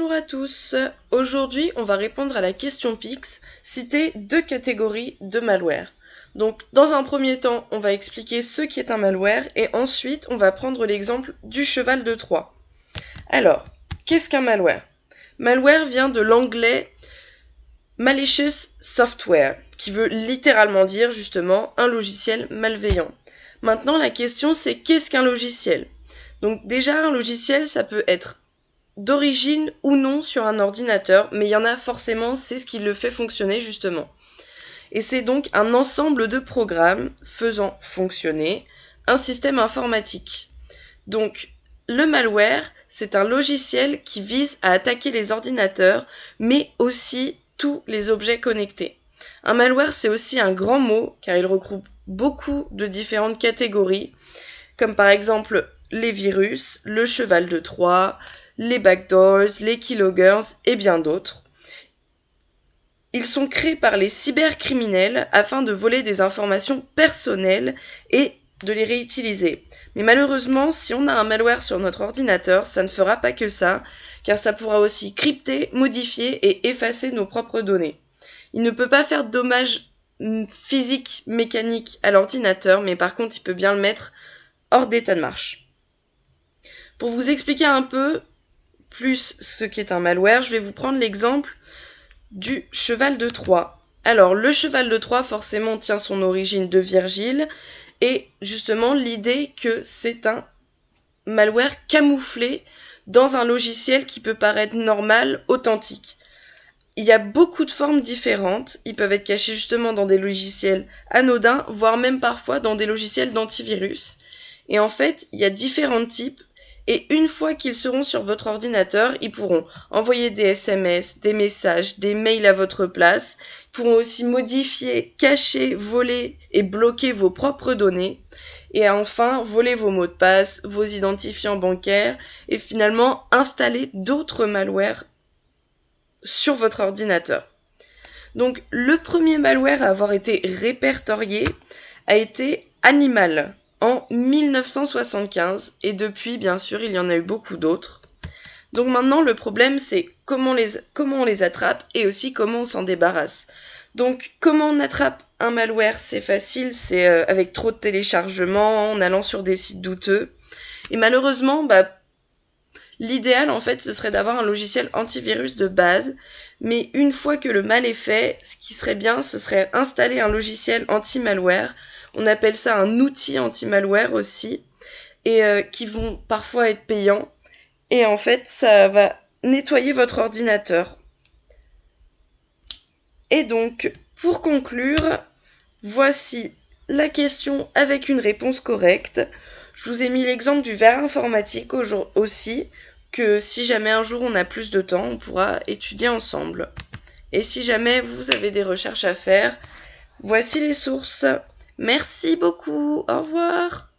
Bonjour à tous, aujourd'hui on va répondre à la question Pix, citer deux catégories de malware. Donc dans un premier temps on va expliquer ce qu'est un malware et ensuite on va prendre l'exemple du cheval de Troie. Alors, qu'est-ce qu'un malware? Malware vient de l'anglais malicious software, qui veut littéralement dire justement un logiciel malveillant. Maintenant la question c'est qu'est-ce qu'un logiciel? Donc déjà un logiciel ça peut être d'origine ou non sur un ordinateur, mais il y en a forcément, c'est ce qui le fait fonctionner justement. Et c'est donc un ensemble de programmes faisant fonctionner un système informatique. Donc le malware, c'est un logiciel qui vise à attaquer les ordinateurs, mais aussi tous les objets connectés. Un malware, c'est aussi un grand mot, car il regroupe beaucoup de différentes catégories, comme par exemple les virus, le cheval de Troie, les backdoors, les keyloggers et bien d'autres. Ils sont créés par les cybercriminels afin de voler des informations personnelles et de les réutiliser. Mais malheureusement, si on a un malware sur notre ordinateur, ça ne fera pas que ça, car ça pourra aussi crypter, modifier et effacer nos propres données. Il ne peut pas faire de dommages physiques, mécaniques à l'ordinateur, mais par contre, il peut bien le mettre hors d'état de marche. Pour vous expliquer un peu plus ce qu'est un malware, je vais vous prendre l'exemple du cheval de Troie. Alors, le cheval de Troie, forcément, tient son origine de Virgile, et justement, l'idée que c'est un malware camouflé dans un logiciel qui peut paraître normal, authentique. Il y a beaucoup de formes différentes, ils peuvent être cachés justement dans des logiciels anodins, voire même parfois dans des logiciels d'antivirus. Et en fait, il y a différents types. Et une fois qu'ils seront sur votre ordinateur, ils pourront envoyer des SMS, des messages, des mails à votre place. Ils pourront aussi modifier, cacher, voler et bloquer vos propres données. Et enfin, voler vos mots de passe, vos identifiants bancaires et finalement installer d'autres malwares sur votre ordinateur. Donc, le premier malware à avoir été répertorié a été Animal en 1975 et depuis, bien sûr, il y en a eu beaucoup d'autres. Donc maintenant, le problème, c'est comment on les attrape et aussi comment on s'en débarrasse. Donc, comment on attrape un malware? C'est facile, c'est avec trop de téléchargements, en allant sur des sites douteux. Et malheureusement, l'idéal, en fait, ce serait d'avoir un logiciel antivirus de base. Mais une fois que le mal est fait, ce qui serait bien, ce serait installer un logiciel anti-malware. On appelle ça un outil anti-malware aussi, et qui vont parfois être payants. Et en fait, ça va nettoyer votre ordinateur. Et donc, pour conclure, voici la question avec une réponse correcte. Je vous ai mis l'exemple du verre informatique aussi, que si jamais un jour on a plus de temps, on pourra étudier ensemble. Et si jamais vous avez des recherches à faire, voici les sources. Merci beaucoup, au revoir.